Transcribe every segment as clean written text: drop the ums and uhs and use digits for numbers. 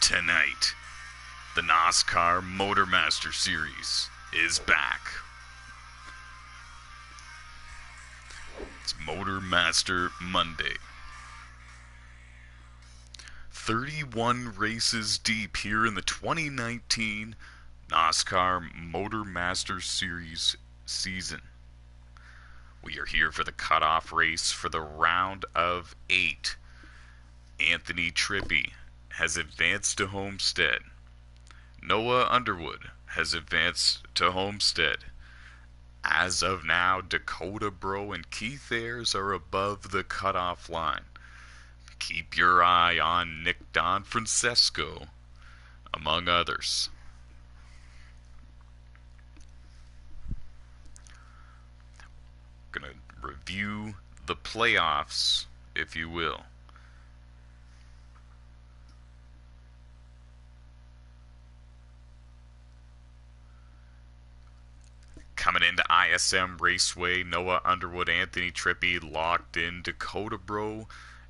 Tonight, the NASCAR MotorMaster Series is back. It's MotorMaster Monday. 31 races deep here in the 2019 NASCAR MotorMaster Series season. We are here for the cutoff race for the round of 8. Anthony Trippi has advanced to Homestead. Noah Underwood has advanced to Homestead. As of now, Dakota Bro and Keith Ayers are above the cutoff line. Keep your eye on Nick Don Francesco, among others. Gonna review the playoffs, if you will. Coming into ISM Raceway, Noah Underwood, Anthony Trippi locked in. Dakota Bro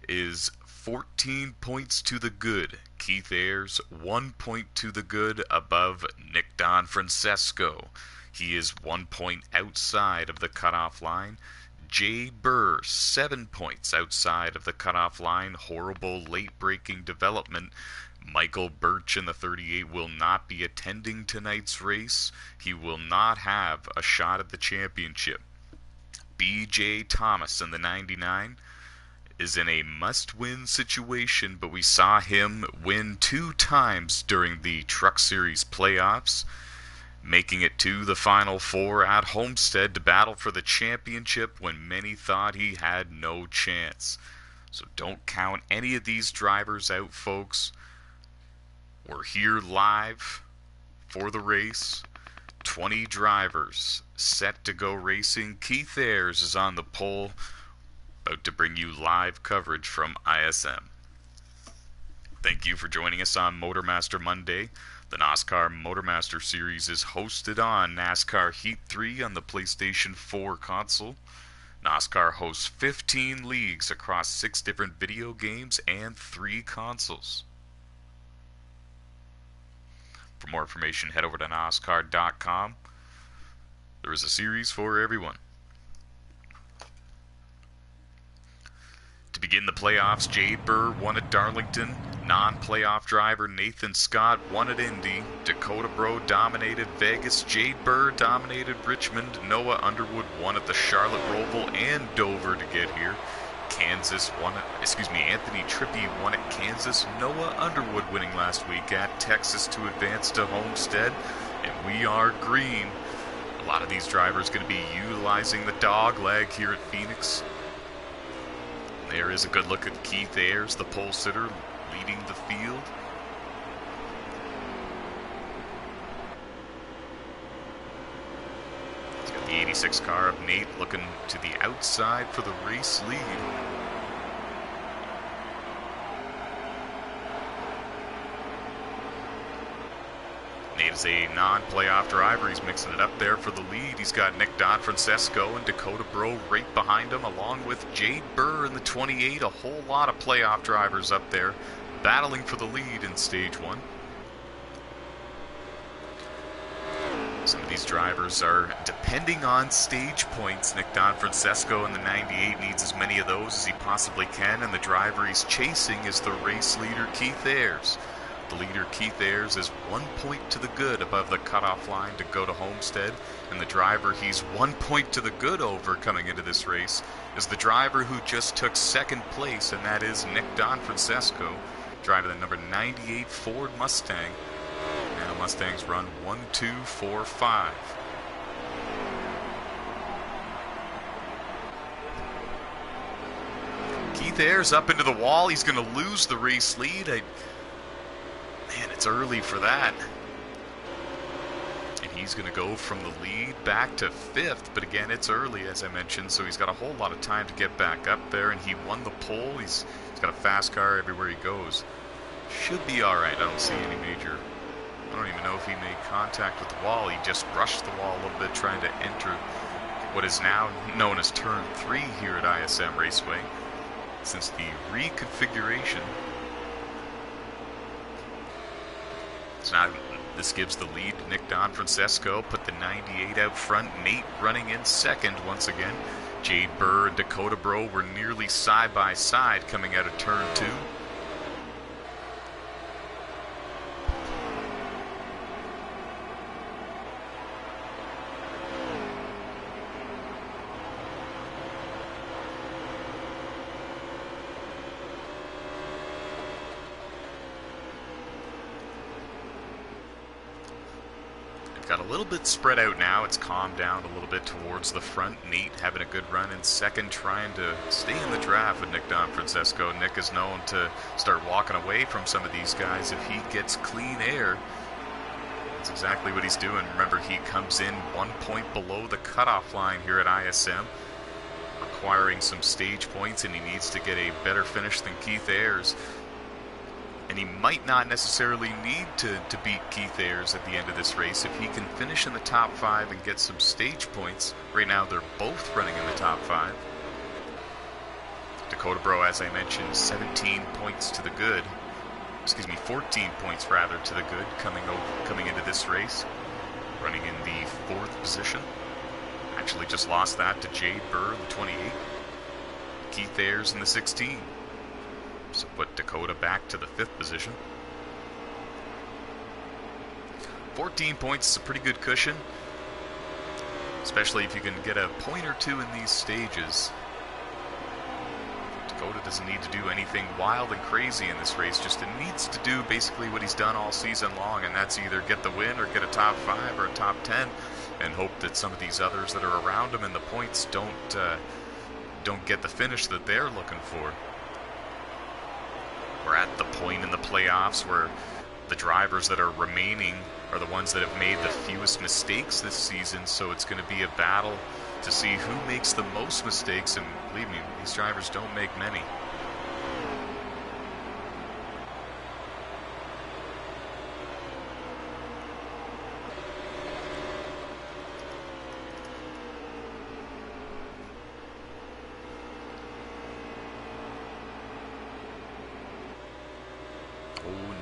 is 14 points to the good. Keith Ayers 1 point to the good above Nick Don Francesco. He is 1 point outside of the cutoff line. Jay Burr 7 points outside of the cutoff line. Horrible late breaking development. Michael Birch in the 38 will not be attending tonight's race. He will not have a shot at the championship. BJ Thomas in the 99 is in a must-win situation, but we saw him win 2 times during the Truck Series playoffs, making it to the Final Four at Homestead to battle for the championship when many thought he had no chance. So don't count any of these drivers out, folks. We're here live for the race. 20 drivers set to go racing. Keith Ayers is on the pole, about to bring you live coverage from ISM. Thank you for joining us on MotorMaster Monday. The NASCAR MotorMaster Series is hosted on NASCAR Heat 3 on the PlayStation 4 console. NASCAR hosts 15 leagues across 6 different video games and 3 consoles. For more information, head over to NOSSCAR.com. There is a series for everyone. To begin the playoffs, Jade Burr won at Darlington. Non-playoff driver Nathan Scott won at Indy. Dakota Bro dominated Vegas. Jade Burr dominated Richmond. Noah Underwood won at the Charlotte Roval and Dover to get here. Anthony Trippi won at Kansas. Noah Underwood winning last week at Texas to advance to Homestead. And we are green. A lot of these drivers going to be utilizing the dog leg here at Phoenix. There is a good look at Keith Ayers, the pole sitter, leading the field. He's got the 86 car of Nate looking to the outside for the race lead. Nate is a non-playoff driver. He's mixing it up there for the lead. He's got Nick Don Francesco and Dakota Bro right behind him, along with Jade Burr in the 28. A whole lot of playoff drivers up there battling for the lead in Stage 1. Some of these drivers are depending on stage points. Nick Don Francesco in the 98 needs as many of those as he possibly can, and the driver he's chasing is the race leader Keith Ayers. The leader, Keith Ayers, is 1 point to the good above the cutoff line to go to Homestead. And the driver he's 1 point to the good over coming into this race is the driver who just took second place, and that is Nick Don Francesco, driving the number 98 Ford Mustang. Now Mustangs run 1, 2, 4, 5. Keith Ayers up into the wall. He's going to lose the race lead. Man, it's early for that. And he's going to go from the lead back to 5th. But again, it's early, as I mentioned, so he's got a whole lot of time to get back up there. And he won the pole. He's got a fast car everywhere he goes. Should be all right. I don't see any major... I don't even know if he made contact with the wall. He just brushed the wall a little bit trying to enter what is now known as Turn 3 here at ISM Raceway. Since the reconfiguration So now this gives the lead to Nick Donfrancesco, put the 98 out front. Nate running in second once again. Jade Burr and Dakota Bro were nearly side by side coming out of turn 2. Got a little bit spread out now. It's calmed down a little bit towards the front. Nate having a good run in second, trying to stay in the draft with Nick Donfrancesco. Nick is known to start walking away from some of these guys if he gets clean air. That's exactly what he's doing. Remember, he comes in 1 point below the cutoff line here at ISM, requiring some stage points, and he needs to get a better finish than Keith Ayers. And he might not necessarily need to beat Keith Ayers at the end of this race if he can finish in the top 5 and get some stage points. Right now they're both running in the top 5. Dakota Bro, as I mentioned, 17 points to the good. Excuse me, 14 points rather to the good coming into this race. Running in the 4th position. Actually just lost that to Jade Burr in the 28. Keith Ayers in the 16. So put Dakota back to the 5th position. 14 points is a pretty good cushion, especially if you can get a point or two in these stages. Dakota doesn't need to do anything wild and crazy in this race, just needs to do basically what he's done all season long, and that's either get the win or get a top 5 or a top 10, and hope that some of these others that are around him in the points don't get the finish that they're looking for. We're at the point in the playoffs where the drivers that are remaining are the ones that have made the fewest mistakes this season, so it's going to be a battle to see who makes the most mistakes, and believe me, these drivers don't make many.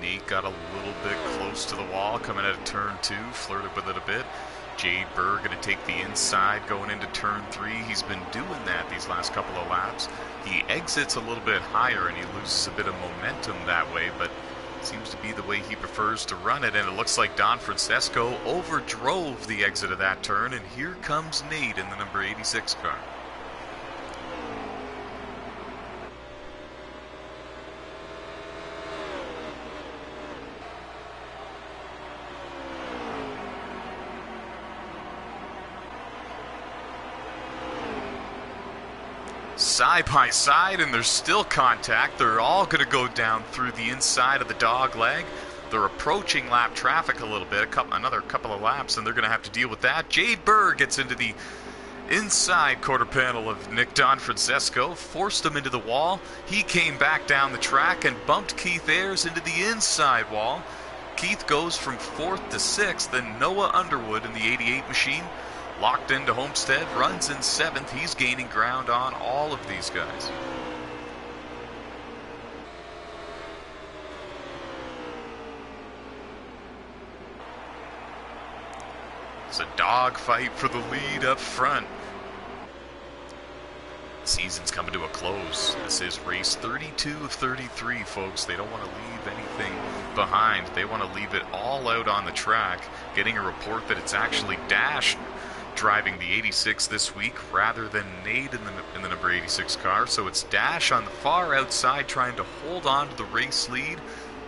Nate got a little bit close to the wall coming out of turn 2, flirted with it a bit. Jade Burr going to take the inside going into turn 3. He's been doing that these last couple of laps. He exits a little bit higher and he loses a bit of momentum that way, but seems to be the way he prefers to run it, and it looks like Donfrancesco overdrove the exit of that turn, and here comes Nate in the number 86 car. Side by side, and there's still contact. They're all going to go down through the inside of the dog leg. They're approaching lap traffic a little bit, another couple of laps, and they're going to have to deal with that. Jade Burr gets into the inside quarter panel of Nick Donfrancesco, forced him into the wall. He came back down the track and bumped Keith Ayers into the inside wall. Keith goes from 4th to 6th, and Noah Underwood in the 88 machine locked into Homestead, runs in 7th. He's gaining ground on all of these guys. It's a dogfight for the lead up front. Season's coming to a close. This is race 32 of 33, folks. They don't want to leave anything behind. They want to leave it all out on the track. Getting a report that it's actually Dash driving the 86 this week rather than Nate in the number 86 car. So it's Dash on the far outside trying to hold on to the race lead.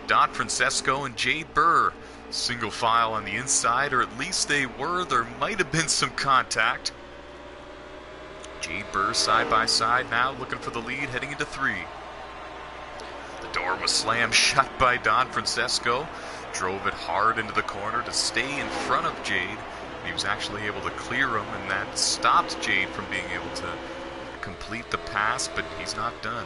Donfrancesco and Jade Burr single file on the inside, or at least they were. There might have been some contact. Jade Burr side by side now looking for the lead heading into 3. The door was slammed shut by Donfrancesco. Drove it hard into the corner to stay in front of Jade. He was actually able to clear him, and that stopped Jade from being able to complete the pass, but he's not done.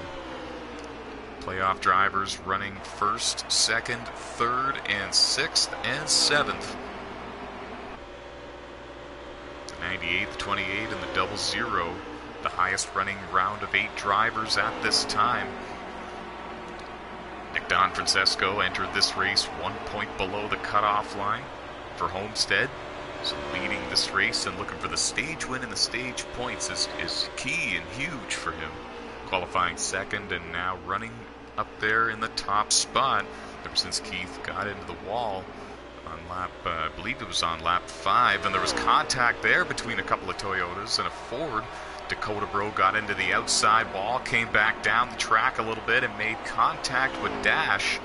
Playoff drivers running 1st, 2nd, 3rd, and 6th, and 7th. The 98, the 28, and the 00, the highest running round of 8 drivers at this time. Nick Nick Don Francesco entered this race 1 point below the cutoff line for Homestead. So leading this race and looking for the stage win and the stage points is key and huge for him. Qualifying second and now running up there in the top spot ever since Keith got into the wall on lap, I believe it was on lap 5, and there was contact there between a couple of Toyotas and a Ford. Dakota Bro got into the outside wall, came back down the track a little bit and made contact with Dash.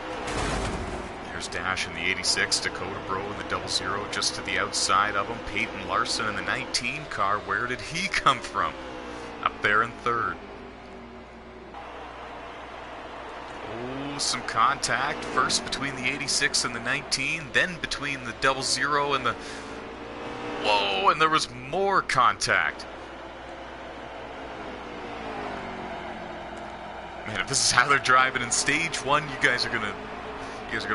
There's Dash in the 86, Dakota Bro in the 00 just to the outside of him. Peyton Larson in the 19 car, where did he come from? Up there in third. Oh, some contact, first between the 86 and the 19, then between the 00 and the... Whoa, and there was more contact. Man, if this is how they're driving in stage 1, you guys are gonna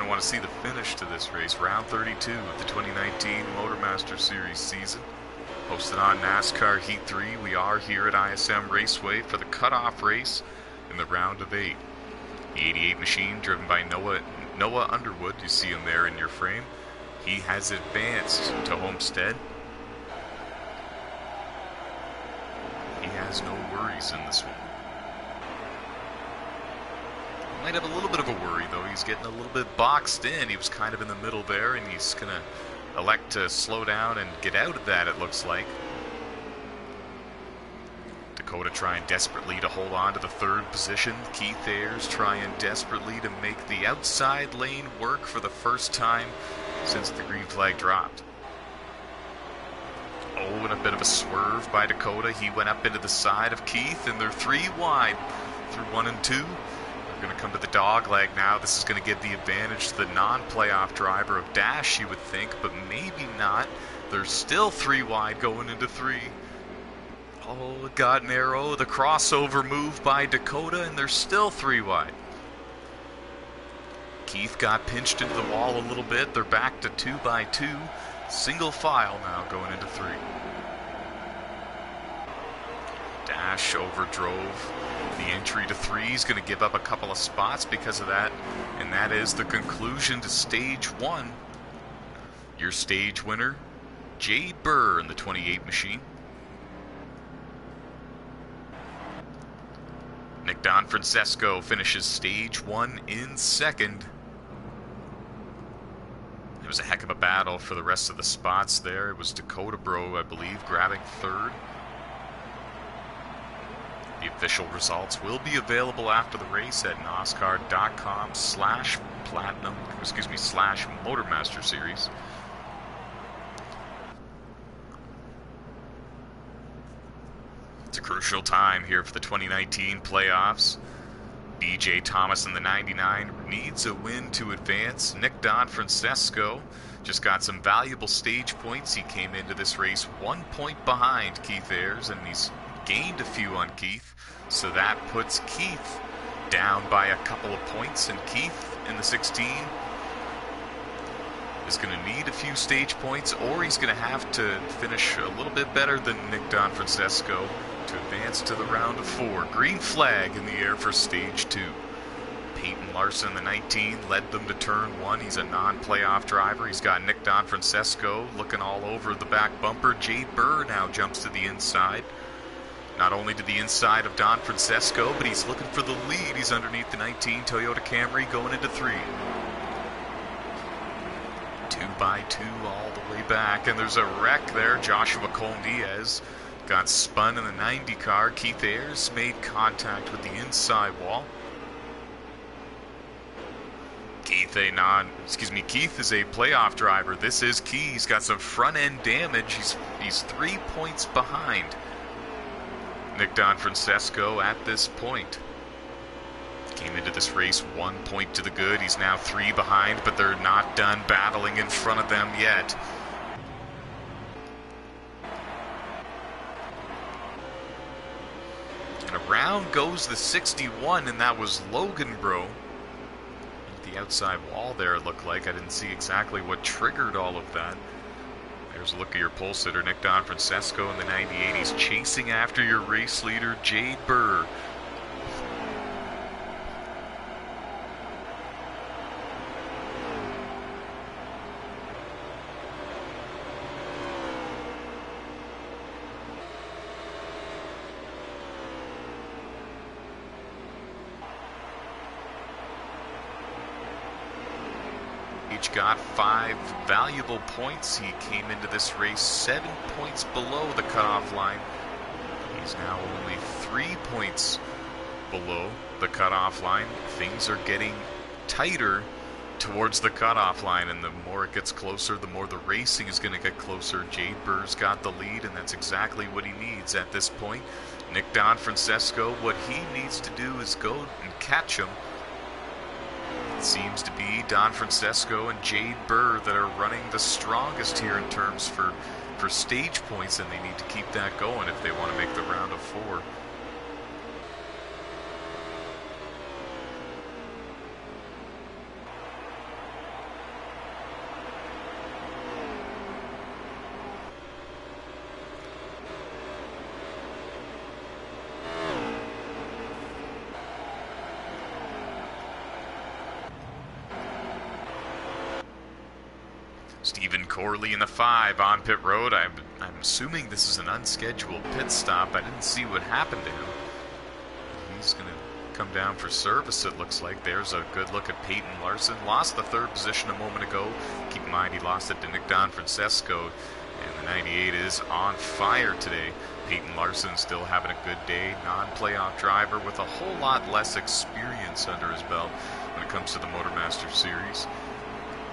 want to see the finish to this race. Round 32 of the 2019 MotorMaster Series season. Hosted on NASCAR Heat 3, we are here at ISM Raceway for the cutoff race in the round of 8. The 88 machine, driven by Noah Underwood, you see him there in your frame. He has advanced to Homestead. He has no worries in this one. Might have a little bit of a worry, though. He's getting a little bit boxed in. He was kind of in the middle there, and he's going to elect to slow down and get out of that, it looks like. Dakota trying desperately to hold on to the third position. Keith Ayers trying desperately to make the outside lane work for the first time since the green flag dropped. Oh, and a bit of a swerve by Dakota. He went up into the side of Keith, and they're 3 wide through 1 and 2. They're going to come to the dog leg now. This is going to give the advantage to the non-playoff driver of Dash, you would think, but maybe not. They're still 3 wide going into 3. Oh, it got narrow. The crossover move by Dakota, and they're still 3 wide. Keith got pinched into the wall a little bit. They're back to 2 by 2. Single file now going into 3. Dash overdrove the entry to 3. He's going to give up a couple of spots because of that, and that is the conclusion to stage 1. Your stage winner, Jade Burr in the 28 machine. Nick Don Francesco finishes stage 1 in second. It was a heck of a battle for the rest of the spots there. It was Dakota Bro, I believe, grabbing third. The official results will be available after the race at NOSSCAR.com/MotorMaster Series. It's a crucial time here for the 2019 playoffs. BJ Thomas in the 99 needs a win to advance. Nick Don Francesco just got some valuable stage points. He came into this race 1 point behind Keith Ayers, and he's gained a few on Keith. So that puts Keith down by a couple of points, and Keith in the 16 is going to need a few stage points, or he's going to have to finish a little bit better than Nick Don Francesco to advance to the round of 4. Green flag in the air for stage 2. Peyton Larson, the 19, led them to turn 1. He's a non-playoff driver. He's got Nick Don Francesco looking all over the back bumper. Jade Burr now jumps to the inside. Not only to the inside of Don Francesco, but he's looking for the lead. He's underneath the 19 Toyota Camry going into 3. 2 by 2 all the way back, and there's a wreck there. Joshua Colm-Diaz got spun in the 90 car. Keith Ayers made contact with the inside wall. Keith is a playoff driver. This is key. He's got some front end damage. He's 3 points behind Nick Don Francesco at this point. Came into this race 1 point to the good. He's now 3 behind, but they're not done battling in front of them yet. And around goes the 61, and that was Logan Bro. The outside wall there, it looked like. I didn't see exactly what triggered all of that. There's a look at your pole sitter, Nick Don Francesco in the 98. He's chasing after your race leader, Jade Burr. Each got 5 valuable points. He came into this race 7 points below the cutoff line. He's now only 3 points below the cutoff line. Things are getting tighter towards the cutoff line, and the more it gets closer, the more the racing is going to get closer. Jade Burr's got the lead, and that's exactly what he needs at this point. Nick Donfrancesco, what he needs to do is go and catch him. It seems to be Donfrancesco and Jade Burr that are running the strongest here in terms for stage points, and they need to keep that going if they want to make the round of 4. Stephen Corley in the 5 on pit road. I'm assuming this is an unscheduled pit stop. I didn't see what happened to him. He's going to come down for service, it looks like. There's a good look at Peyton Larson. Lost the 3rd position a moment ago. Keep in mind he lost it to Nick Donfrancesco. And the 98 is on fire today. Peyton Larson still having a good day. Non-playoff driver with a whole lot less experience under his belt when it comes to the MotorMaster series.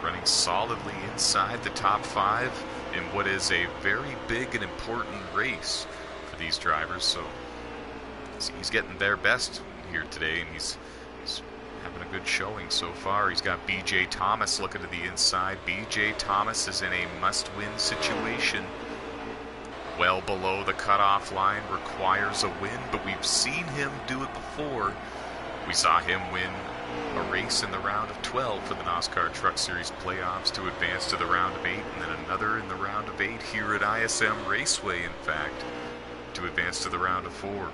Running solidly inside the top 5 in what is a very big and important race for these drivers. So he's getting their best here today, and he's having a good showing so far. He's got BJ Thomas looking to the inside. BJ Thomas is in a must-win situation. Well below the cutoff line, requires a win, but we've seen him do it before. We saw him win a race in the round of 12 for the NASCAR Truck Series playoffs to advance to the round of 8, and then another in the round of 8 here at ISM Raceway, in fact, to advance to the round of 4.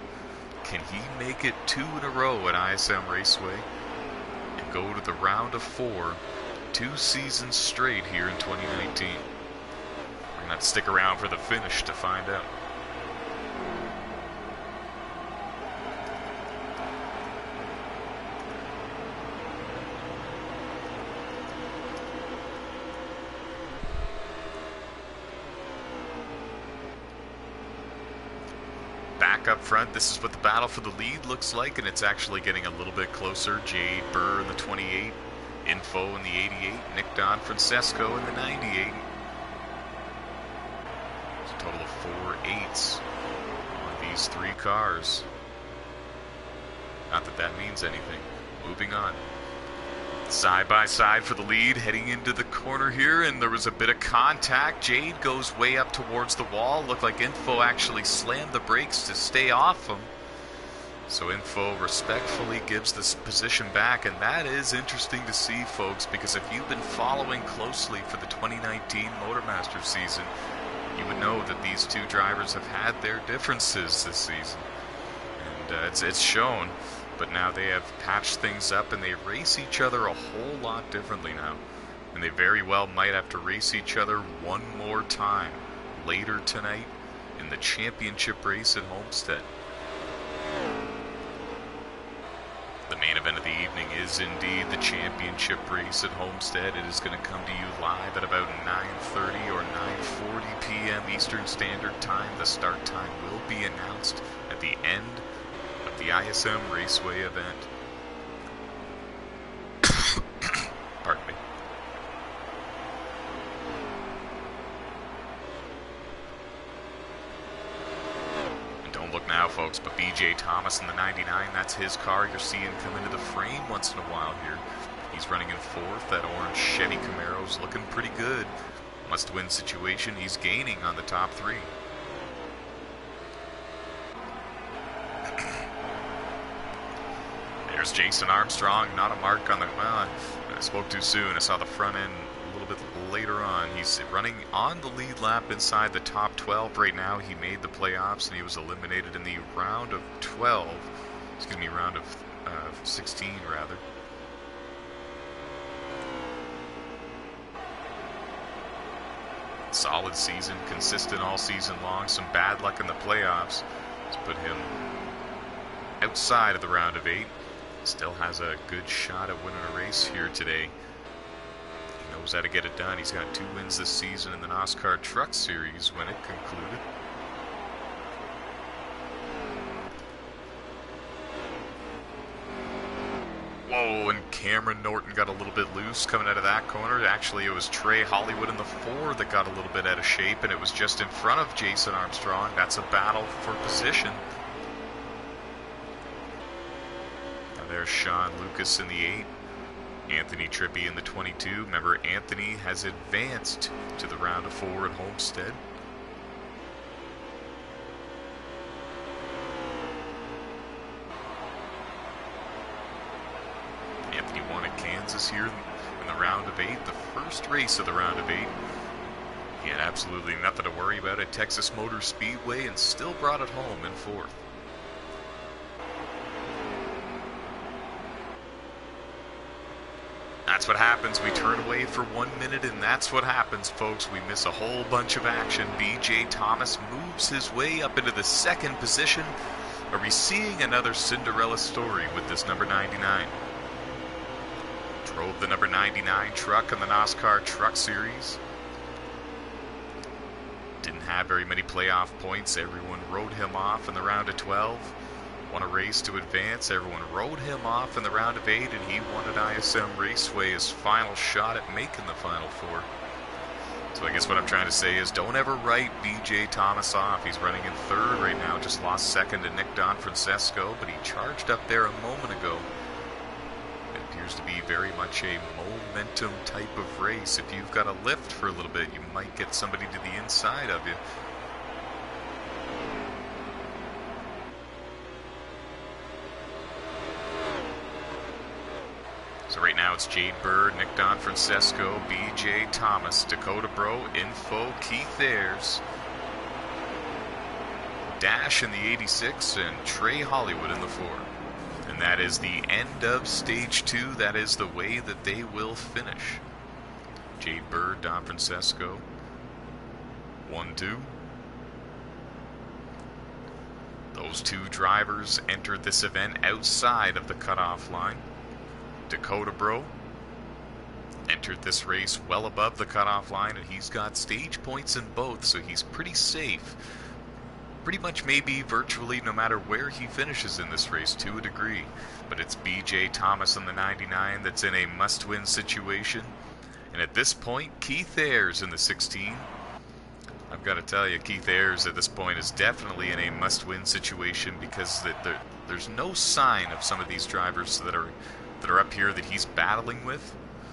Can he make it 2 in a row at ISM Raceway and go to the round of 4 2 seasons straight here in 2019? We're going to have to stick around for the finish to find out. Back up front, this is what the battle for the lead looks like, and it's actually getting a little bit closer. Jade Burr in the 28, Info in the 88, Nick Donfrancesco in the 98. It's a total of 4 8s on these 3 cars. Not that that means anything. Moving on. Side by side for the lead, heading into the corner here, and there was a bit of contact. Jade goes way up towards the wall. Looked like Info actually slammed the brakes to stay off him. So Info respectfully gives this position back, and that is interesting to see, folks, because if you've been following closely for the 2019 MotorMaster season, you would know that these 2 drivers have had their differences this season. And it's shown. But now they have patched things up, and they race each other a whole lot differently now. And they very well might have to race each other one more time later tonight in the championship race at Homestead. The main event of the evening is indeed the championship race at Homestead. It is going to come to you live at about 9:30 or 9:40 p.m. Eastern Standard Time. The start time will be announced at the end of the ISM Raceway event. Pardon me. And don't look now, folks, but BJ Thomas in the 99, that's his car. You're seeing come into the frame once in a while here. He's running in 4th. That orange Chevy Camaro's looking pretty good. Must-win situation. He's gaining on the top 3. There's Jason Armstrong, not a mark on the... Well, I spoke too soon. I saw the front end a little bit later on. He's running on the lead lap inside the top 12 right now. He made the playoffs, and he was eliminated in the round of 12. Excuse me, round of 16, rather. Solid season, consistent all season long. Some bad luck in the playoffs to put him outside of the round of 8. Still has a good shot at winning a race here today. You knows how to get it done. He's got 2 wins this season in the NASCAR Truck Series when it concluded. Whoa, and Cameron Norton got a little bit loose coming out of that corner. Actually, it was Trey Hollywood in the 4 that got a little bit out of shape, and it was just in front of Jason Armstrong. That's a battle for position. Now there's Sean Lucas in the 8. Anthony Trippi in the 22. Remember, Anthony has advanced to the round of 4 at Homestead. Anthony won at Kansas here in the round of 8, the first race of the round of 8. He had absolutely nothing to worry about at Texas Motor Speedway and still brought it home in 4th. That's what happens. We turn away for 1 minute, and that's what happens, folks. We miss a whole bunch of action. B.J. Thomas moves his way up into the 2nd position. Are we seeing another Cinderella story with this number 99? Drove the number 99 truck in the NASCAR Truck Series. Didn't have very many playoff points. Everyone wrote him off in the round of 12. Won a race to advance. Everyone wrote him off in the round of 8, and he won at ISM Raceway his final shot at making the Final 4. So I guess what I'm trying to say is don't ever write B.J. Thomas off. He's running in 3rd right now. Just lost 2nd to Nick Donfrancesco, but he charged up there a moment ago. It appears to be very much a momentum type of race. If you've got a lift for a little bit, you might get somebody to the inside of you. So right now it's Jade Bird, Nick Donfrancesco, B.J. Thomas, Dakota Bro, Info, Keith Ayers, Dash in the 86, and Trey Hollywood in the 4. And that is the end of Stage 2. That is the way that they will finish. Jade Bird, Donfrancesco, 1-2. Those 2 drivers entered this event outside of the cutoff line. Dakota Bro entered this race well above the cutoff line, and he's got stage points in both, so he's pretty safe. Pretty much maybe virtually no matter where he finishes in this race to a degree. But it's B.J. Thomas in the 99 that's in a must-win situation. And at this point, Keith Ayers in the 16. I've got to tell you, Keith Ayers at this point is definitely in a must-win situation because there's no sign of some of these drivers that are up here that he's battling with.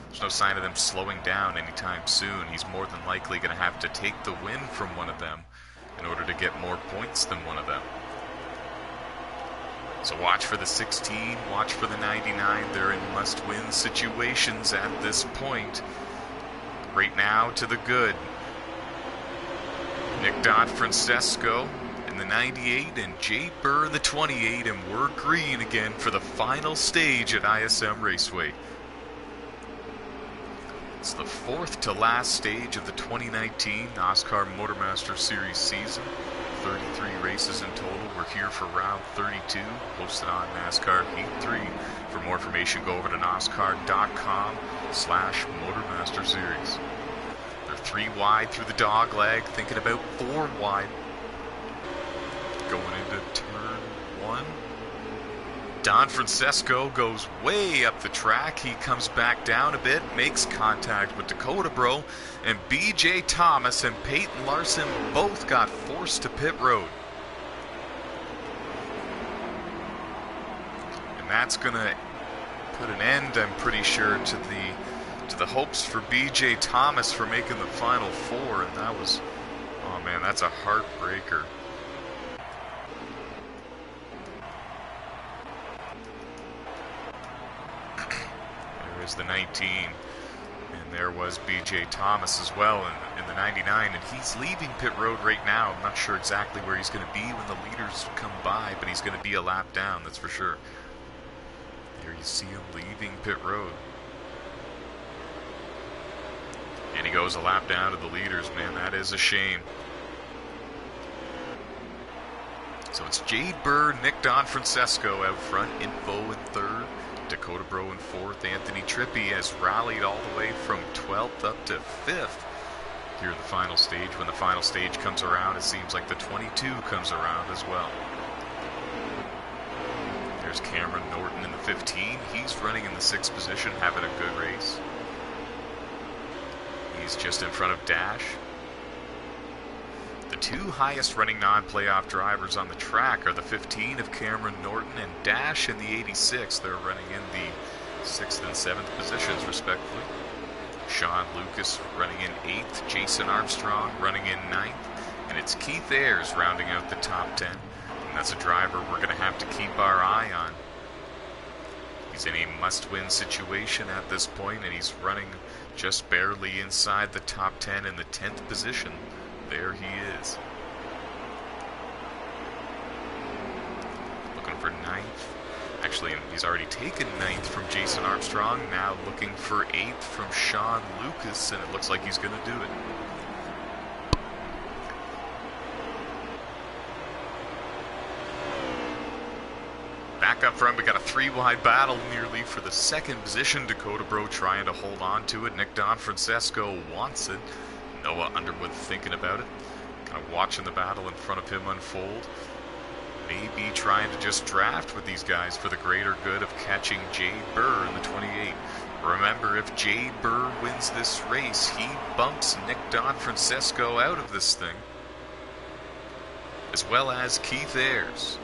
There's no sign of them slowing down anytime soon. He's more than likely going to have to take the win from one of them in order to get more points than one of them. So watch for the 16, watch for the 99. They're in must-win situations at this point. Right now to the good. Nick Donfrancesco in the 98 and Jade Burr in the 28, and we're green again for the final stage at ISM Raceway. It's the 4th to last stage of the 2019 NASCAR MotorMaster Series season. 33 races in total. We're here for round 32, posted on NASCAR Heat 3. For more information, go over to NASCAR.com/MotorMaster Series. They're 3 wide through the dog leg, thinking about 4 wide. Going into turn 1. Donfrancesco goes way up the track. He comes back down a bit, makes contact with Dakota Bro, and B.J. Thomas and Peyton Larson both got forced to pit road. And that's going to put an end, I'm pretty sure, to the hopes for B.J. Thomas for making the Final 4, and that was, oh man, that's a heartbreaker. There's the 19, and there was B.J. Thomas as well in the 99, and he's leaving pit road right now. I'm not sure exactly where he's going to be when the leaders come by, but he's going to be a lap down, that's for sure. There you see him leaving pit road. And he goes a lap down to the leaders, man, that is a shame. So it's Jade Burr, Nick Donfrancesco out front, Info in 3rd, Dakota Dakota Bro in 4th. Anthony Trippi has rallied all the way from 12th up to 5th here in the final stage. When the final stage comes around, it seems like the 22 comes around as well. There's Cameron Norton in the 15. He's running in the 6th position, having a good race. He's just in front of Dash. The two highest running non-playoff drivers on the track are the 15 of Cameron Norton and Dash in the 86. They're running in the 6th and 7th positions, respectively. Sean Lucas running in 8th, Jason Armstrong running in 9th, and it's Keith Ayers rounding out the top 10. And that's a driver we're going to have to keep our eye on. He's in a must-win situation at this point, and he's running just barely inside the top 10 in the 10th position. There he is. Looking for 9th. Actually, he's already taken 9th from Jason Armstrong. Now looking for 8th from Sean Lucas, and it looks like he's going to do it. Back up front, we got a 3-wide battle nearly for the 2nd position. Dakota Bro trying to hold on to it. Nick Donfrancesco wants it. Noah Underwood thinking about it. Kind of watching the battle in front of him unfold. Maybe trying to just draft with these guys for the greater good of catching Jay Burr in the 28. Remember, if Jay Burr wins this race, he bumps Nick Donfrancesco out of this thing, as well as Keith Ayers.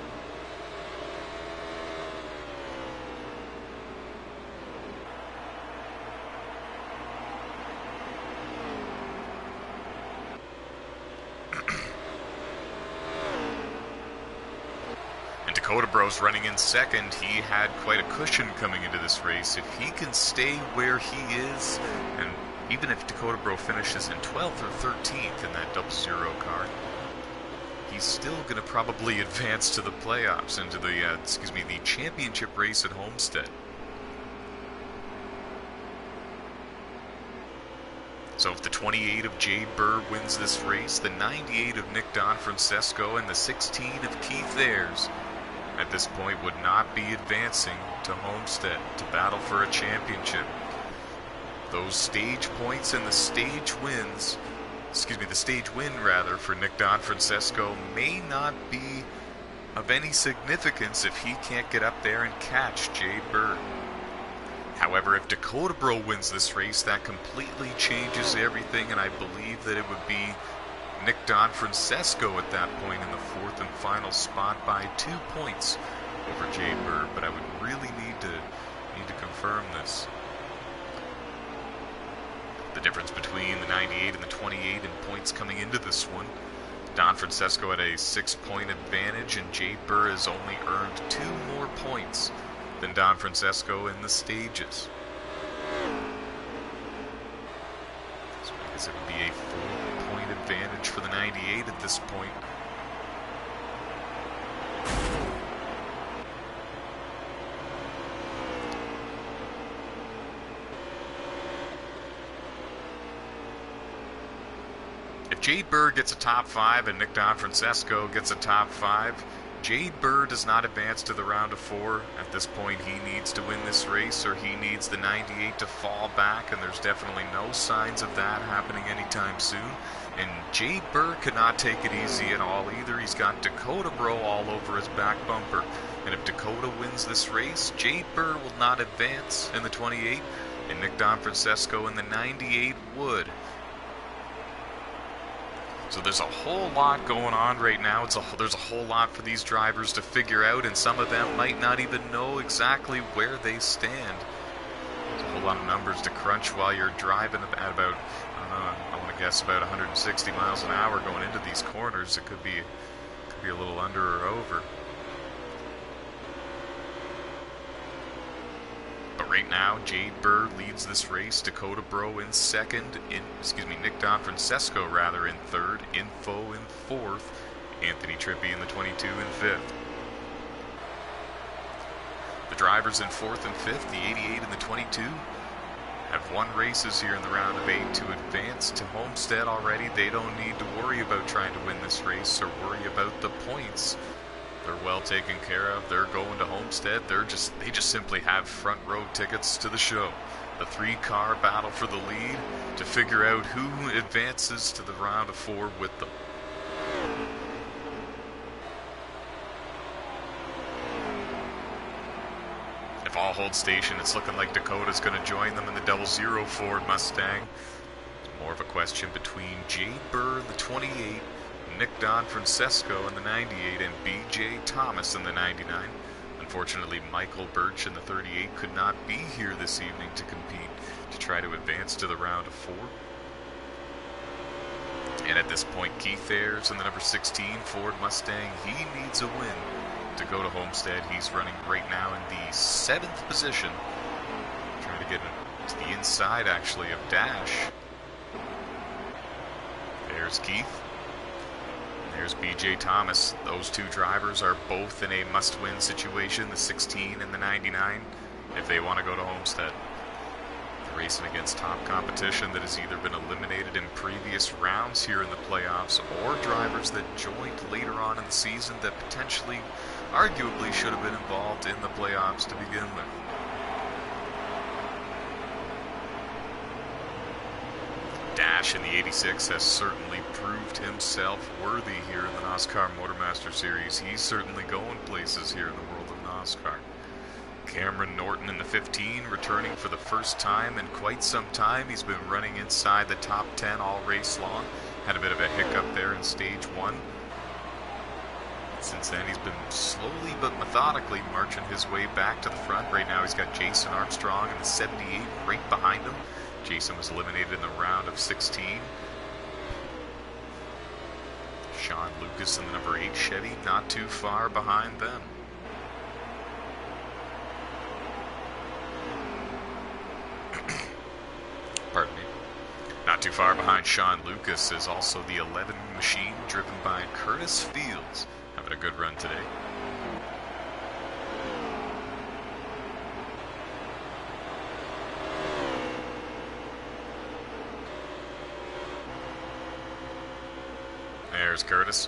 Dakota Bro's running in 2nd. He had quite a cushion coming into this race. If he can stay where he is, and even if Dakota Bro finishes in 12th or 13th in that 00 car, he's still going to probably advance to the playoffs, into the the championship race at Homestead. So if the 28 of Jay Burr wins this race, the 98 of Nick Donfrancesco, and the 16 of Keith Ayers at this point would not be advancing to Homestead to battle for a championship. Those stage points and the stage wins, the stage win rather, for Nick Donfrancesco may not be of any significance if he can't get up there and catch Jay Burr. However, if Dakota Bro wins this race, that completely changes everything, and I believe that it would be Nick Donfrancesco at that point in the 4th and final spot by 2 points over Jay Burr, but I would really need to confirm this. The difference between the 98 and the 28 in points coming into this one. Donfrancesco had a 6-point advantage, and Jay Burr has only earned 2 more points than Donfrancesco in the stages. So I guess it would be a 4-point advantage for the 98 at this point. If Jay Burr gets a top 5 and Nick Donfrancesco gets a top 5, Jay Burr does not advance to the round of 4. At this point, he needs to win this race, or he needs the 98 to fall back, and there's definitely no signs of that happening anytime soon. And Jay Burr cannot take it easy at all either. He's got Dakota Bro all over his back bumper. And if Dakota wins this race, Jay Burr will not advance in the 28, and Nick Donfrancesco in the 98 would. So there's a whole lot going on right now. There's a whole lot for these drivers to figure out, and some of them might not even know exactly where they stand. There's a whole lot of numbers to crunch while you're driving at about, I want to guess about 160 miles an hour going into these corners. It could be a little under or over. But right now, Jay Burr leads this race. Dakota Bro in 2nd. Nick Donfrancesco rather in 3rd. Info in 4th. Anthony Trippi in the 22 in 5th. The drivers in 4th and 5th, the 88 and the 22, have won races here in the round of 8 to advance to Homestead already. They don't need to worry about trying to win this race or worry about the points They're well taken care of. They're going to Homestead. They just simply have front row tickets to the show. The 3-car battle for the lead to figure out who advances to the round of 4 with them. If all hold station, it's looking like Dakota's going to join them in the 00 Ford Mustang. It's more of a question between Jade Burr in the 28, Nick Don Francesco in the 98, and B.J. Thomas in the 99. Unfortunately, Michael Birch in the 38 could not be here this evening to compete to try to advance to the round of 4. And at this point, Keith Ayers in the number 16 Ford Mustang, he needs a win to go to Homestead. He's running right now in the 7th position, trying to get to the inside, actually, of Dash. There's Keith. There's B.J. Thomas. Those two drivers are both in a must-win situation, the 16 and the 99, if they want to go to Homestead. They're racing against top competition that has either been eliminated in previous rounds here in the playoffs, or drivers that joined later on in the season that potentially, arguably, should have been involved in the playoffs to begin with. Dash in the 86 has certainly proved himself worthy here in the NASCAR MotorMaster Series. He's certainly going places here in the world of NASCAR. Cameron Norton in the 15, returning for the first time in quite some time. He's been running inside the top 10 all race long. Had a bit of a hiccup there in stage 1. Since then, he's been slowly but methodically marching his way back to the front. Right now, he's got Jason Armstrong in the 78 right behind him. Jason was eliminated in the round of 16. Sean Lucas in the number 8 Chevy, not too far behind them. Pardon me. Not too far behind Sean Lucas is also the 11 machine driven by Curtis Fields. Having a good run today. There's Curtis.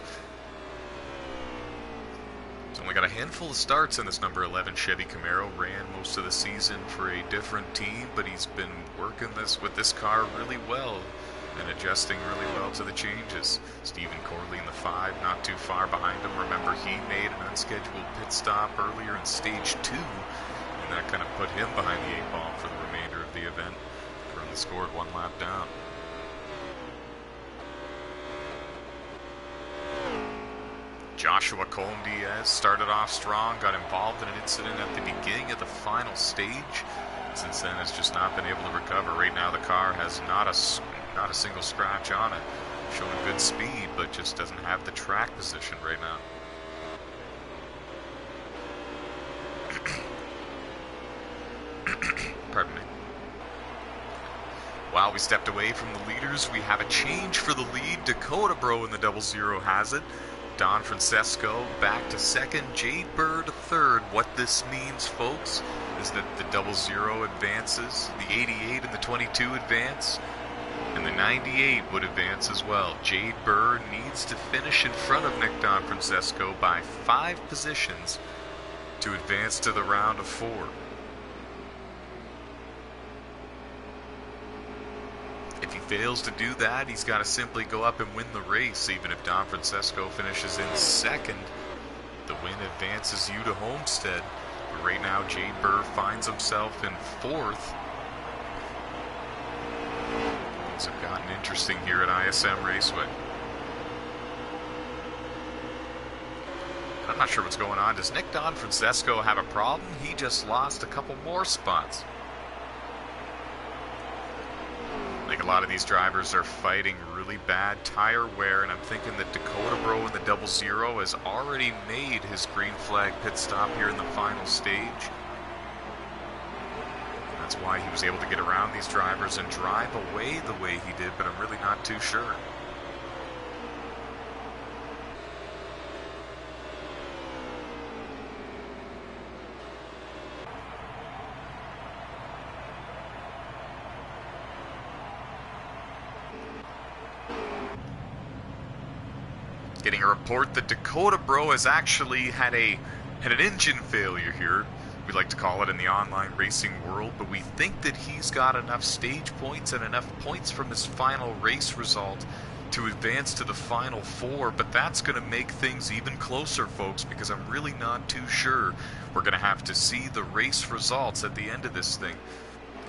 He's only got a handful of starts in this number 11 Chevy Camaro. Ran most of the season for a different team, but he's been working this with this car really well and adjusting really well to the changes. Stephen Corley in the 5, not too far behind him. Remember, he made an unscheduled pit stop earlier in stage 2, and that kind of put him behind the 8 ball for the remainder of the event. Currently scored 1 lap down. Joshua Colm-Diaz started off strong, got involved in an incident at the beginning of the final stage. Since then, has just not been able to recover. Right now, the car has not a single scratch on it. Showing good speed, but just doesn't have the track position right now. Pardon me. While we stepped away from the leaders, we have a change for the lead. Dakota Bro in the 00 has it. Don Francesco back to 2nd, Jade Burr to 3rd. What this means, folks, is that the 00 advances, the 88 and the 22 advance, and the 98 would advance as well. Jade Burr needs to finish in front of Nick Don Francesco by 5 positions to advance to the round of 4. If he fails to do that, he's got to simply go up and win the race. Even if Don Francesco finishes in 2nd, the win advances you to Homestead. But right now, Jade Burr finds himself in 4th. Things have gotten interesting here at ISM Raceway. I'm not sure what's going on. Does Nick Don Francesco have a problem? He just lost a couple more spots. I think a lot of these drivers are fighting really bad tire wear, and I'm thinking that Dakota Bro in the 00 has already made his green flag pit stop here in the final stage. That's why he was able to get around these drivers and drive away the way he did, but I'm really not too sure. Getting a report that Dakota Bro has actually had an engine failure here. We like to call it in the online racing world, but we think that he's got enough stage points and enough points from his final race result to advance to the final four, but that's going to make things even closer, folks, because I'm really not too sure. We're going to have to see the race results at the end of this thing.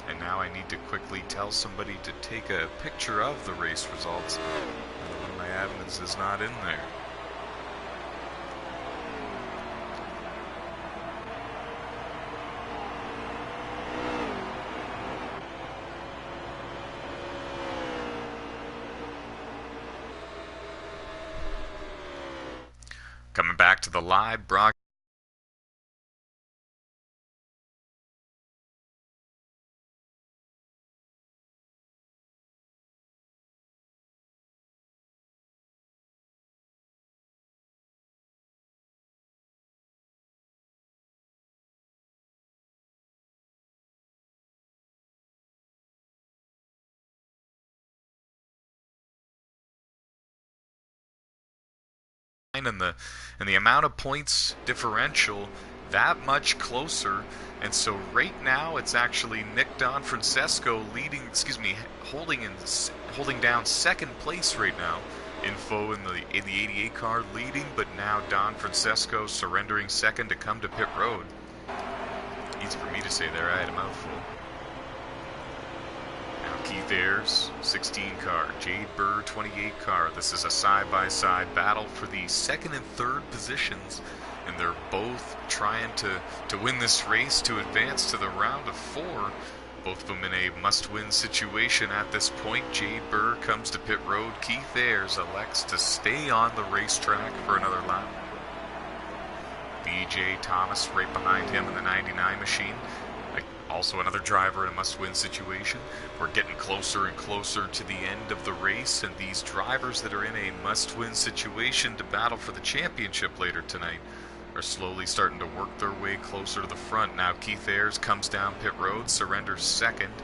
And now I need to quickly tell somebody to take a picture of the race results. One of my admins is not in there. Coming back to the live broadcast. And the amount of points differential that much closer, and so right now it's actually Nick Don Francesco leading, holding down second place right now. Info in the 88 car leading, but now Don Francesco surrendering second to come to pit road. Easy for me to say there, I had a mouthful. Keith Ayers, 16 car, Jade Burr, 28 car. This is a side-by-side battle for the second and third positions, and they're both trying to win this race to advance to the round of four. Both of them in a must-win situation at this point. Jade Burr comes to pit road. Keith Ayers elects to stay on the racetrack for another lap. BJ Thomas right behind him in the 99 machine. Also another driver in a must-win situation. We're getting closer and closer to the end of the race, and these drivers that are in a must-win situation to battle for the championship later tonight are slowly starting to work their way closer to the front. Now Keith Ayers comes down pit road, surrenders second.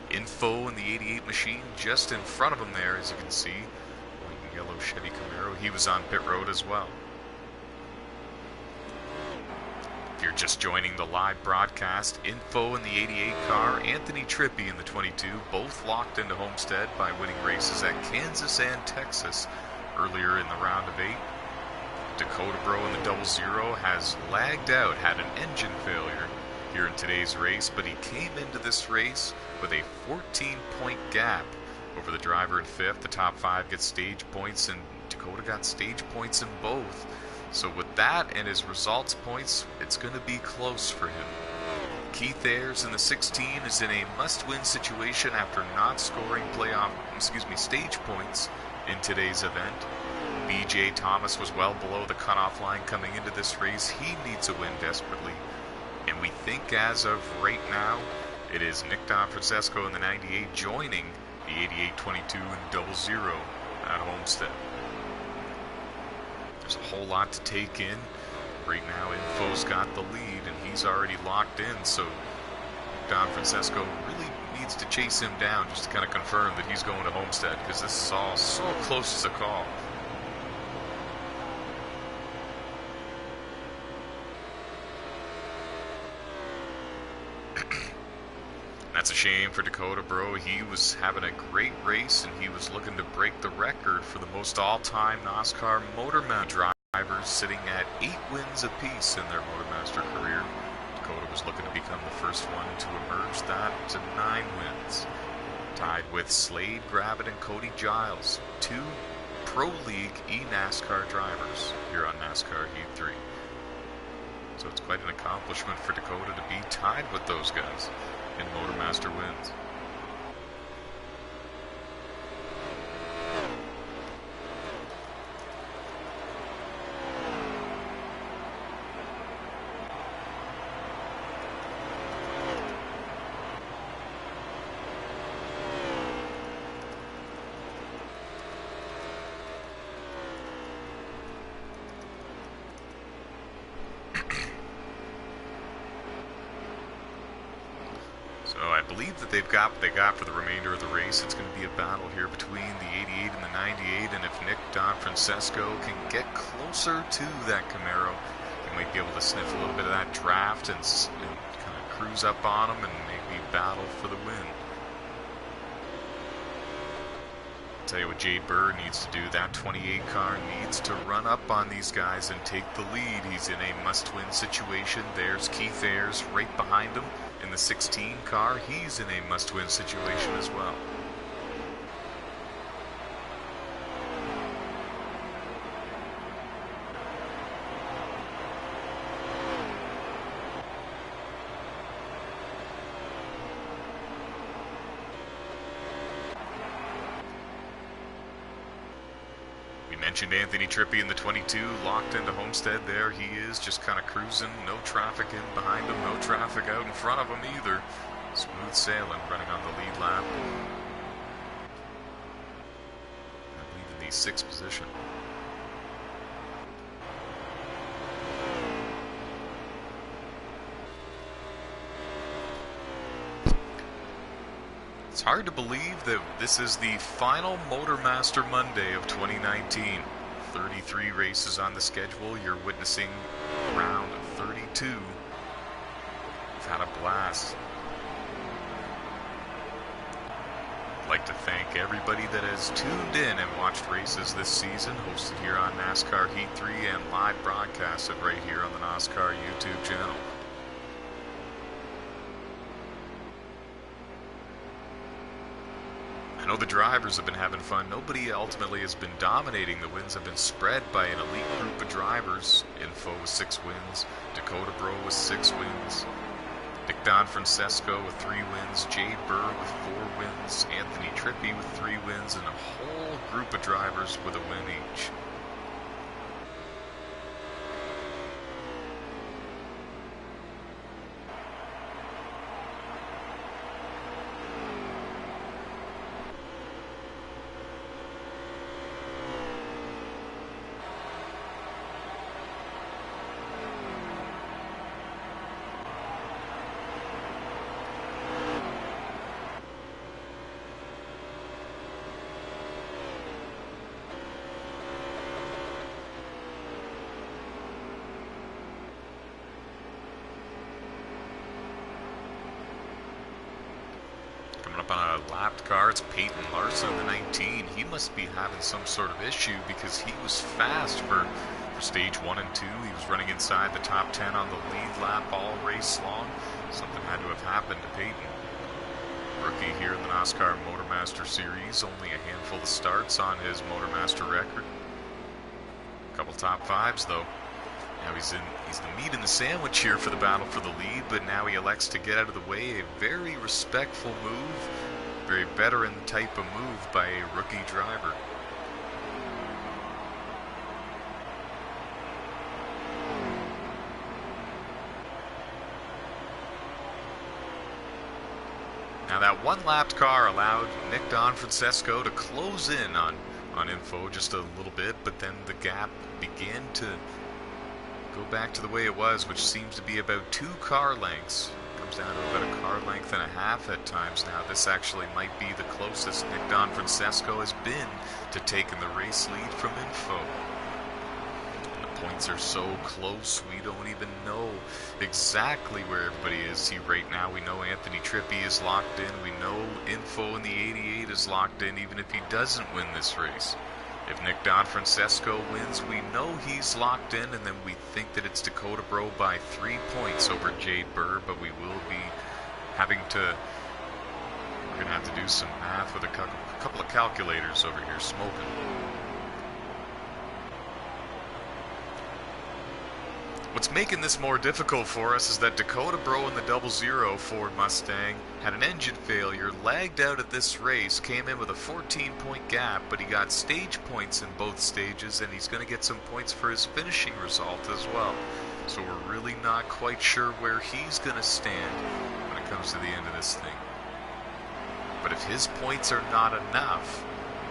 Info in the 88 machine just in front of him there, as you can see. White and yellow Chevy Camaro, he was on pit road as well. If you're just joining the live broadcast, Info in the 88 car, Anthony Trippi in the 22, both locked into Homestead by winning races at Kansas and Texas earlier in the round of 8. Dakota Bro in the 00 has lagged out, had an engine failure here in today's race, but he came into this race with a 14-point gap over the driver in 5th. The top 5 get stage points, and Dakota got stage points in both. So with that and his results points, it's going to be close for him. Keith Ayers in the 16 is in a must-win situation after not scoring stage points in today's event. BJ Thomas was well below the cutoff line coming into this race. He needs a win desperately. And we think as of right now, it is Nick Don Francesco in the 98 joining the 88-22 and 00 at Homestead. There's a whole lot to take in. Right now, Info's got the lead, and he's already locked in, so Don Francesco really needs to chase him down just to kind of confirm that he's going to Homestead, because this is all so close as a call. That's a shame for Dakota Bro. He was having a great race, and he was looking to break the record for the most all-time NASCAR MotorMaster drivers, sitting at 8 wins apiece in their MotorMaster career. Dakota was looking to become the first one to emerge that to 9 wins. Tied with Slade Gravett and Cody Giles, 2 Pro League eNASCAR drivers here on NASCAR Heat 3. So it's quite an accomplishment for Dakota to be tied with those guys in MotorMaster wins. believe that they've got what they got for the remainder of the race. It's going to be a battle here between the 88 and the 98, and if Nick Francesco can get closer to that Camaro, he might be able to sniff a little bit of that draft and kind of cruise up on him and maybe battle for the win. Tell you what Jade Burr needs to do. That 28 car needs to run up on these guys and take the lead. He's in a must-win situation. There's Keith Ayres right behind him in the 16 car. He's in a must-win situation as well. Mentioned Anthony Trippi in the 22, locked into Homestead. There he is, just kind of cruising. No traffic in behind him, no traffic out in front of him either. Smooth sailing, running on the lead lap. I believe in the 6th position. It's hard to believe that this is the final MotorMaster Monday of 2019. 33 races on the schedule. You're witnessing round 32. We've had a blast. I'd like to thank everybody that has tuned in and watched races this season, hosted here on NASCAR Heat 3 and live broadcasted right here on the NOSSCAR YouTube channel. I know the drivers have been having fun. Nobody ultimately has been dominating. The wins have been spread by an elite group of drivers. Info with 6 wins, Dakota Bro with 6 wins, Nick Francesco with 3 wins, Jade Burr with 4 wins, Anthony Trippi with 3 wins, and a whole group of drivers with a win each. Up on a lapped car, it's Peyton Larson, the 19. He must be having some sort of issue because he was fast for stage 1 and 2. He was running inside the top 10 on the lead lap all race long. Something had to have happened to Peyton. Rookie here in the NASCAR MotorMaster Series, only a handful of starts on his MotorMaster record. A couple top 5s though. Now he's the meat in the sandwich here for the battle for the lead, but now he elects to get out of the way. A very respectful move, very veteran type of move by a rookie driver. Now that one-lapped car allowed Nick Francesco to close in on Info just a little bit, but then the gap began to go back to the way it was, which seems to be about 2 car lengths. Comes down to about a car length and a half at times now. This actually might be the closest Nick Francesco has been to taking the race lead from Info. And the points are so close, we don't even know exactly where everybody is. See, right now we know Anthony Trippi is locked in. We know Info in the 88 is locked in, even if he doesn't win this race. If Nick Francesco wins, we know he's locked in, and then we think that it's Dakota Bro by 3 points over Jade Burr, but we will be having to, we're going to have to do some math with a couple of calculators over here smoking. What's making this more difficult for us is that Dakota Bro in the 00 Ford Mustang had an engine failure, lagged out at this race, came in with a 14-point gap, but he got stage points in both stages, and he's going to get some points for his finishing result as well. So we're really not quite sure where he's going to stand when it comes to the end of this thing. But if his points are not enough,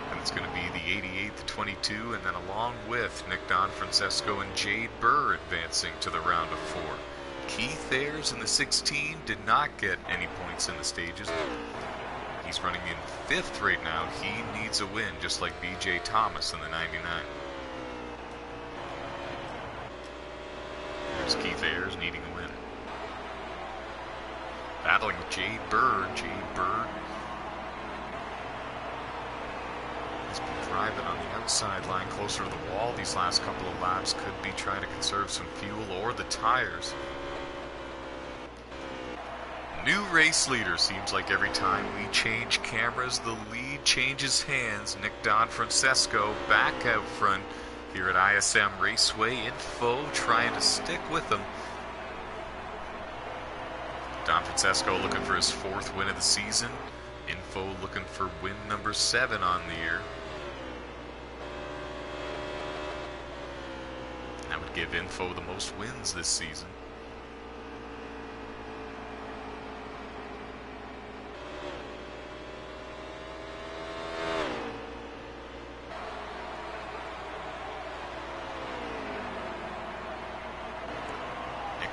then it's going to be the 88, the 22, and then along with Nick Francesco and Jade Burr advancing to the round of 4. Keith Ayres in the 16 did not get any points in the stages. He's running in 5th right now. He needs a win, just like BJ Thomas in the 99. There's Keith Ayres needing a win. Battling with Jay Bird. Jay Bird has been driving on the outside line closer to the wall these last couple of laps. Could be trying to conserve some fuel or the tires. New race leader. Seems like every time we change cameras, the lead changes hands. Nick Francesco back out front here at ISM Raceway. Info trying to stick with him. Francesco looking for his 4th win of the season. Info looking for win number 7 on the year. That would give Info the most wins this season.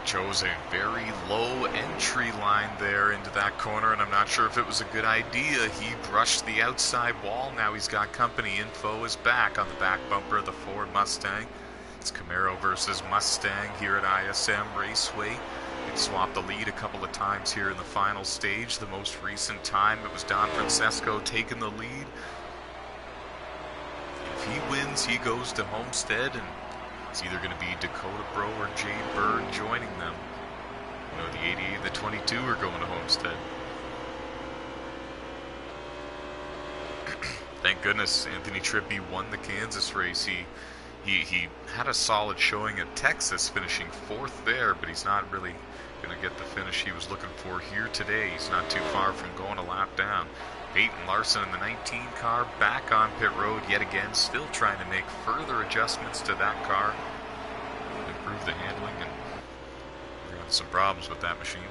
Chose a very low entry line there into that corner, and I'm not sure if it was a good idea. He brushed the outside wall. Now he's got company. Info is back on the back bumper of the Ford Mustang. It's Camaro versus Mustang here at ISM Raceway. They swapped the lead a couple of times here in the final stage. The most recent time it was Francesco taking the lead. If he wins, he goes to Homestead, and it's either going to be Dakota Bro or Jay Bird joining them. You know, the 88 and the 22 are going to Homestead. Thank goodness Anthony Trippi won the Kansas race. He had a solid showing at Texas, finishing 4th there, but he's not really going to get the finish he was looking for here today. He's not too far from going a lap down. Peyton Larson in the 19 car back on pit road yet again, still trying to make further adjustments to that car, improve the handling, and we're having some problems with that machine.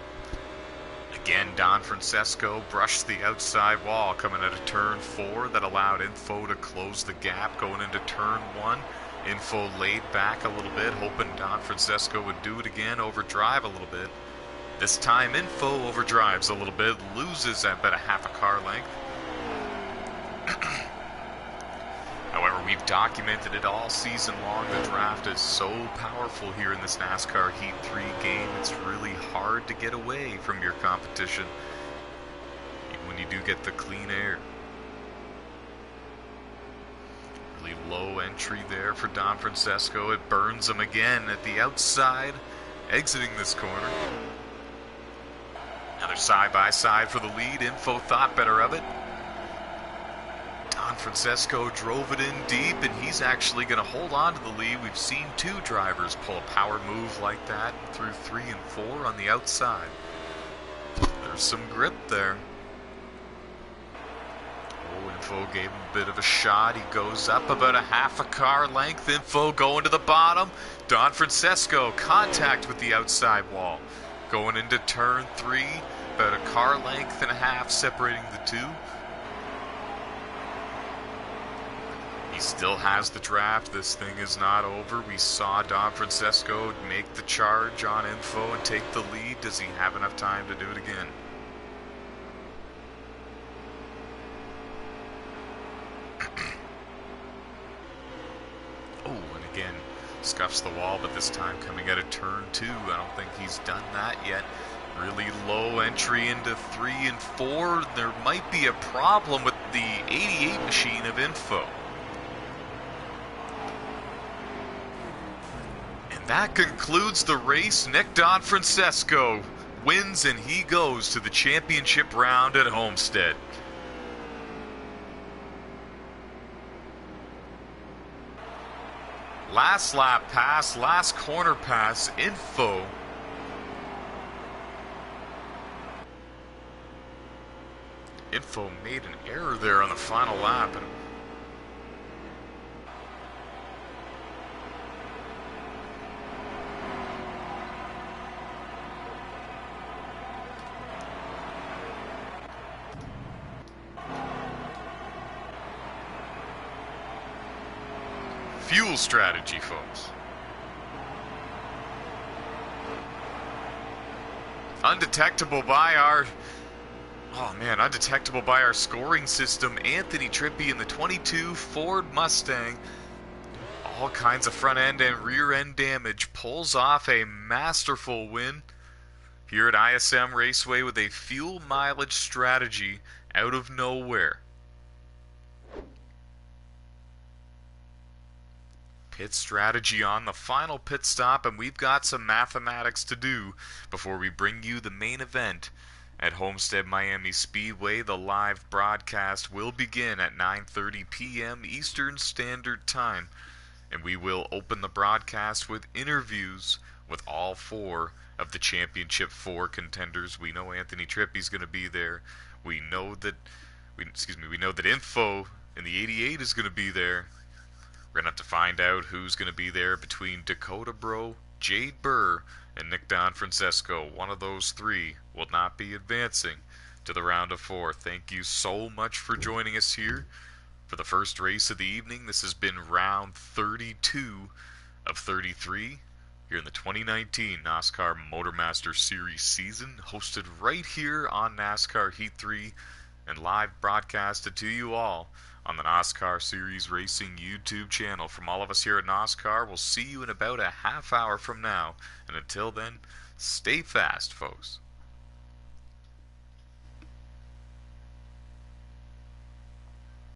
Again, Francesco brushed the outside wall coming out of turn 4. That allowed Info to close the gap going into turn 1. Info laid back a little bit, hoping Francesco would do it again, overdrive a little bit. This time Info overdrives a little bit, loses about a half a car length. However, we've documented it all season long. The draft is so powerful here in this NASCAR Heat 3 game. It's really hard to get away from your competition, even when you do get the clean air. Really low entry there for Francesco. It burns him again at the outside, exiting this corner. Another side-by-side for the lead. Info thought better of it. Francesco drove it in deep, and he's actually going to hold on to the lead. We've seen 2 drivers pull a power move like that through 3 and 4 on the outside. There's some grip there. Oh, Info gave him a bit of a shot. He goes up about a half a car length. Info going to the bottom. Francesco, contact with the outside wall. Going into turn 3, about a car length and a half separating the 2. He still has the draft. This thing is not over. We saw Francesco make the charge on Info and take the lead. Does he have enough time to do it again? Oh, and again, scuffs the wall, but this time coming out of turn 2. I don't think he's done that yet. Really low entry into 3 and 4. There might be a problem with the 88 machine of Info. And that concludes the race. Nick Francesco wins, and he goes to the championship round at Homestead. Last lap pass, last corner pass, Info. Info made an error there on the final lap. And fuel strategy, folks. undetectable by our undetectable by our scoring system. Anthony Trippi in the 22 Ford Mustang, all kinds of front end and rear end damage, pulls off a masterful win here at ISM Raceway with a fuel mileage strategy out of nowhere. Pit strategy on the final pit stop, and we've got some mathematics to do before we bring you the main event at Homestead Miami Speedway. The live broadcast will begin at 9:30 p.m. Eastern Standard Time, and we will open the broadcast with interviews with all four of the Championship 4 contenders. We know Anthony Trippi's going to be there. We know that Info in the 88 is going to be there. We're going to have to find out who's going to be there between Dakota Bro, Jade Burr, and Nick Don Francesco. One of those three will not be advancing to the round of 4. Thank you so much for joining us here for the first race of the evening. This has been round 32 of 33 here in the 2019 NASCAR MotorMaster Series season, hosted right here on NASCAR Heat 3 and live broadcasted to you all on the NASCAR Series Racing YouTube channel. From all of us here at NASCAR, we'll see you in about a half hour from now. And until then, stay fast, folks.